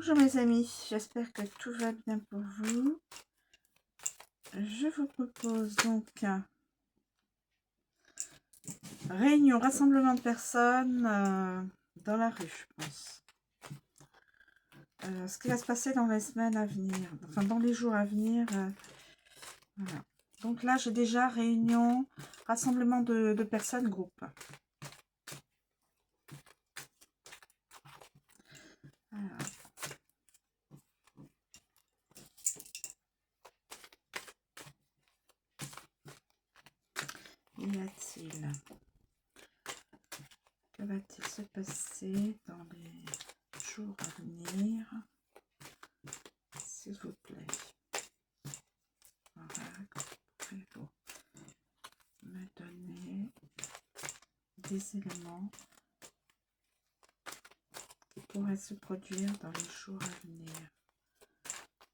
Bonjour mes amis, j'espère que tout va bien pour vous. Je vous propose donc réunion, rassemblement de personnes dans la rue, je pense. Ce qui va se passer dans les semaines à venir, enfin dans les jours à venir. Voilà. Donc là, j'ai déjà réunion, rassemblement de personnes, groupe. Voilà. Y a-t-il? Que va-t-il se passer dans les jours à venir? S'il vous plaît. Voilà, pouvez-vous me donner des éléments qui pourraient se produire dans les jours à venir?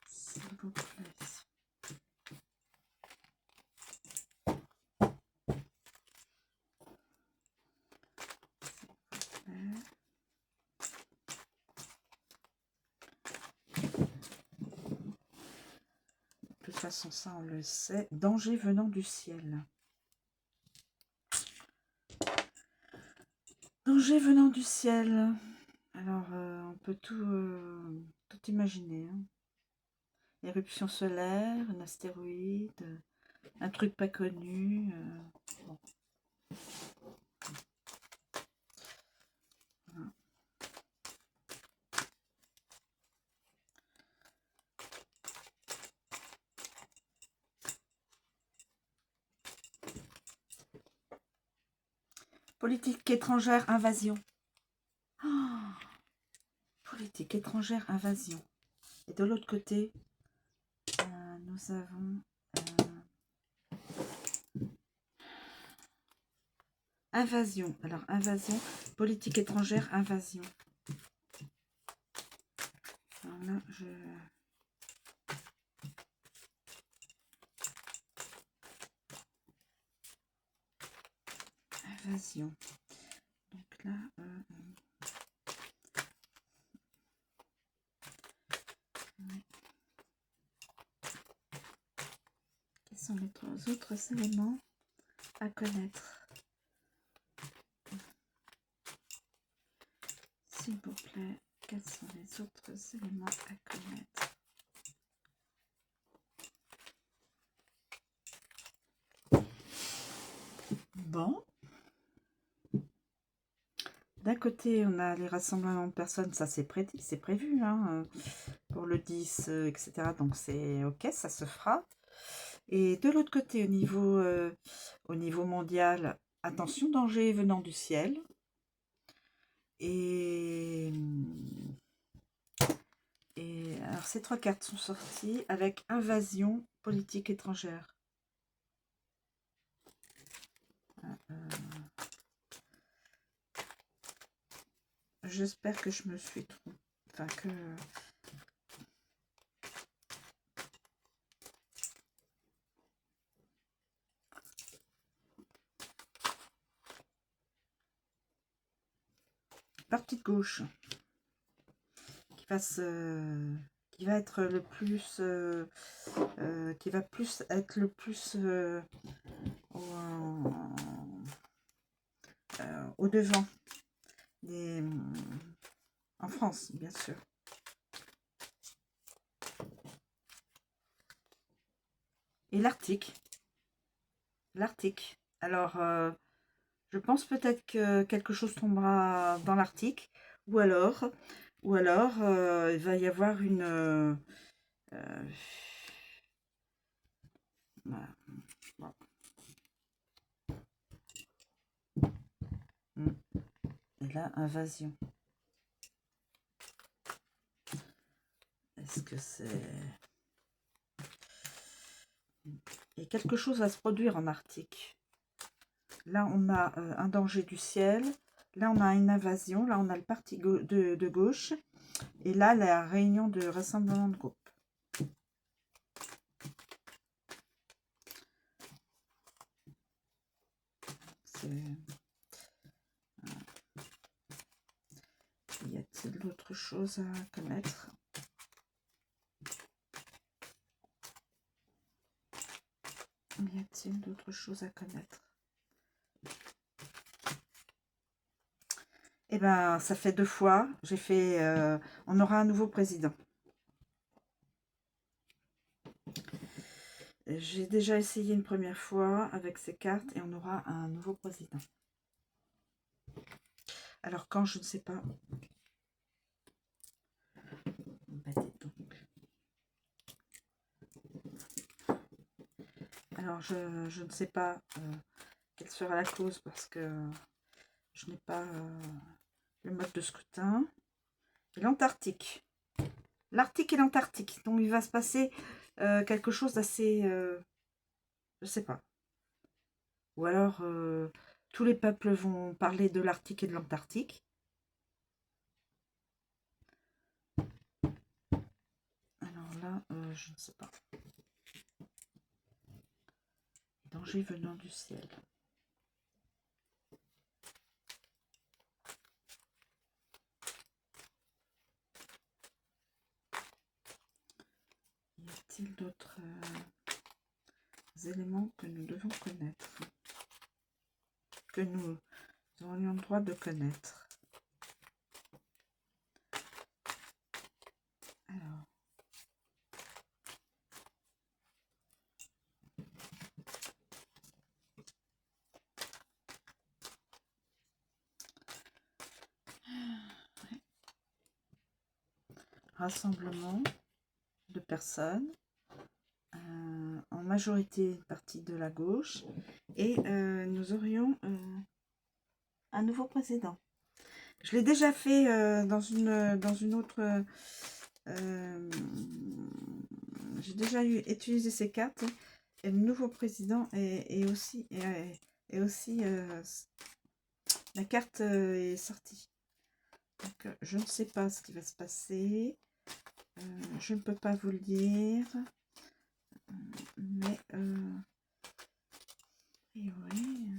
S'il vous plaît. De toute façon, ça on le sait. Danger venant du ciel. Danger venant du ciel. Alors, on peut tout imaginer. Hein. Éruption solaire, un astéroïde, un truc pas connu. Bon. Voilà. Politique étrangère, invasion. Oh, politique étrangère, invasion. Et de l'autre côté, nous avons invasion. Alors, invasion, politique étrangère, invasion. Alors là, invasion. Donc là, ouais. Quels sont les trois autres éléments à connaître? S'il vous plaît, quels sont les autres éléments à connaître? Bon. D'un côté, on a les rassemblements de personnes, ça c'est prévu, hein, pour le 10, etc. Donc c'est ok, ça se fera. Et de l'autre côté, au niveau mondial, attention, danger venant du ciel. Et alors ces trois cartes sont sorties avec invasion politique étrangère. J'espère que je me suis trompée. Enfin que... Partie de gauche. Qui va être le plus... qui va plus être le plus... au devant. En France, bien sûr. Et l'Arctique. L'Arctique. Alors, je pense peut-être que quelque chose tombera dans l'Arctique. Ou alors il va y avoir une... voilà. Bon. Et là, invasion. Est-ce que c'est... Et quelque chose va se produire en Arctique. Là, on a un danger du ciel. Là, on a une invasion. Là, on a le parti de gauche. Et là, la réunion de rassemblement de groupe. Y a-t-il d'autre chose à connaître? a-t-il d'autres choses à connaître? Eh ben, ça fait 2 fois. J'ai fait... on aura un nouveau président. J'ai déjà essayé une première fois avec ces cartes et on aura un nouveau président. Alors quand, je ne sais pas. Bah, dites donc. Alors je ne sais pas quelle sera la cause parce que je n'ai pas le mode de scrutin. Et l'Antarctique. L'Arctique et l'Antarctique. Donc il va se passer quelque chose d'assez... je sais pas. Ou alors tous les peuples vont parler de l'Arctique et de l'Antarctique. Alors là, je ne sais pas. Danger venant du ciel. Y a-t-il d'autres éléments que nous devons connaître? Que nous aurions le droit de connaître? Alors. Rassemblement de personnes, en majorité partie de la gauche, et nous aurions un nouveau président. Je l'ai déjà fait dans une autre... j'ai déjà utilisé ces cartes, et le nouveau président est aussi... la carte est sortie. Donc, je ne sais pas ce qui va se passer. Je ne peux pas vous le dire. Mais... et oui.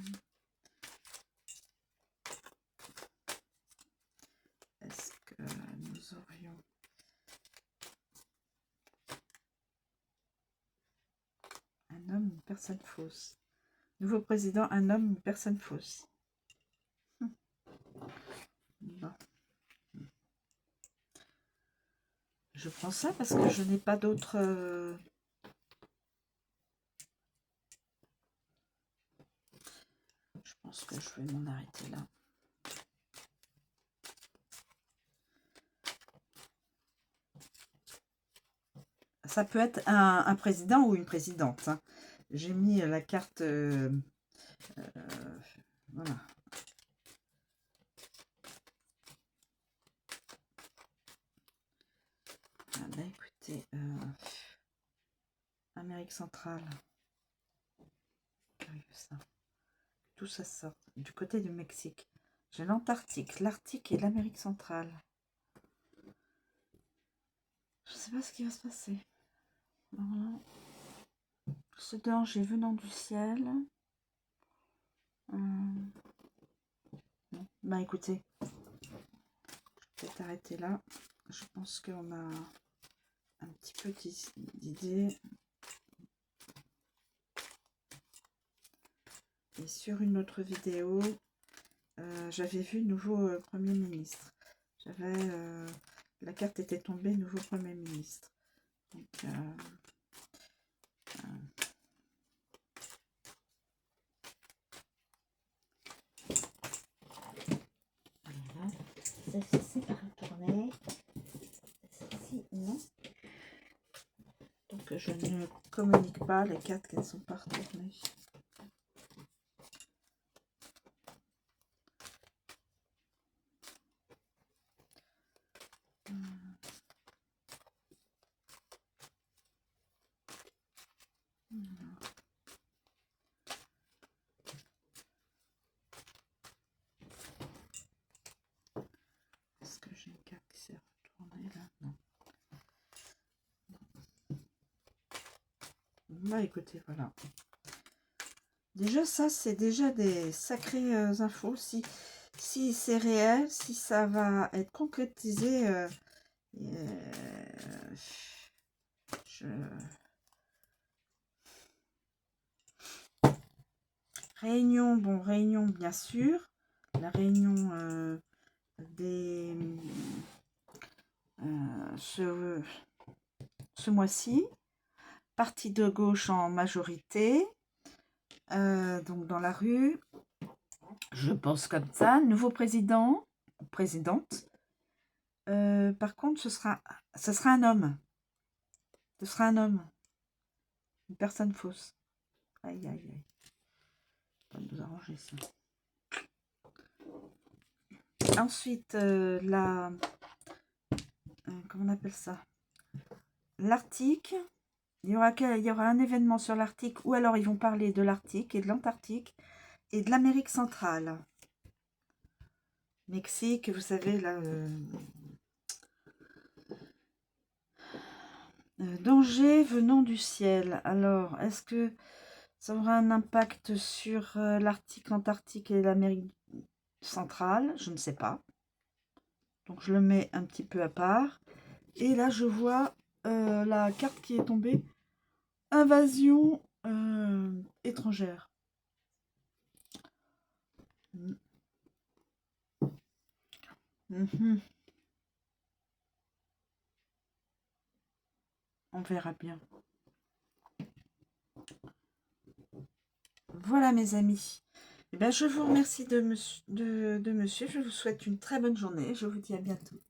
Est-ce que nous aurions... un homme, une personne fausse? Nouveau président, un homme, une personne fausse. Bon. Je prends ça parce que je n'ai pas d'autres... Je pense que je vais m'en arrêter là. Ça peut être un président ou une présidente. Hein. J'ai mis la carte... voilà. Ah ben écoutez, Amérique centrale. Ça. Tout ça sort du côté du Mexique. J'ai l'Antarctique, l'Arctique et l'Amérique centrale. Je sais pas ce qui va se passer. Voilà. Ce danger venant du ciel. Bah écoutez, je vais peut-être arrêter là. Je pense qu'on a un petit peu d'idées. Et sur une autre vidéo, j'avais vu nouveau Premier ministre. La carte était tombée, nouveau Premier ministre. Donc, voilà. Celle-ci c'est à retourner. Celle-ci non. Donc je ne communique pas les cartes qu'elles ne sont pas retournées. Est-ce que j'ai une carte qui s'est retournée là? Non. Bah écoutez, voilà. Déjà ça, c'est déjà des sacrées infos. Si c'est réel, si ça va être concrétisé, Réunion, bon, réunion bien sûr. La réunion des ce mois-ci. Parti de gauche en majorité. Donc dans la rue. Je pense comme ça. Nouveau président, présidente. Par contre, ce sera un homme. Ce sera un homme. Une personne fausse. Aïe, aïe, aïe. Ça va nous arranger ça. Ensuite, comment on appelle ça? L'Arctique. Il y aura un événement sur l'Arctique, ou alors ils vont parler de l'Arctique et de l'Antarctique et de l'Amérique centrale. Mexique, vous savez, là... danger venant du ciel. Alors, est-ce que ça aura un impact sur l'Arctique, l'Antarctique et l'Amérique centrale? Je ne sais pas. Donc, je le mets un petit peu à part. Et là, je vois la carte qui est tombée. Invasion étrangère. On verra bien. Voilà mes amis. Eh bien, je vous remercie de me suivre. Je vous souhaite une très bonne journée. Je vous dis à bientôt.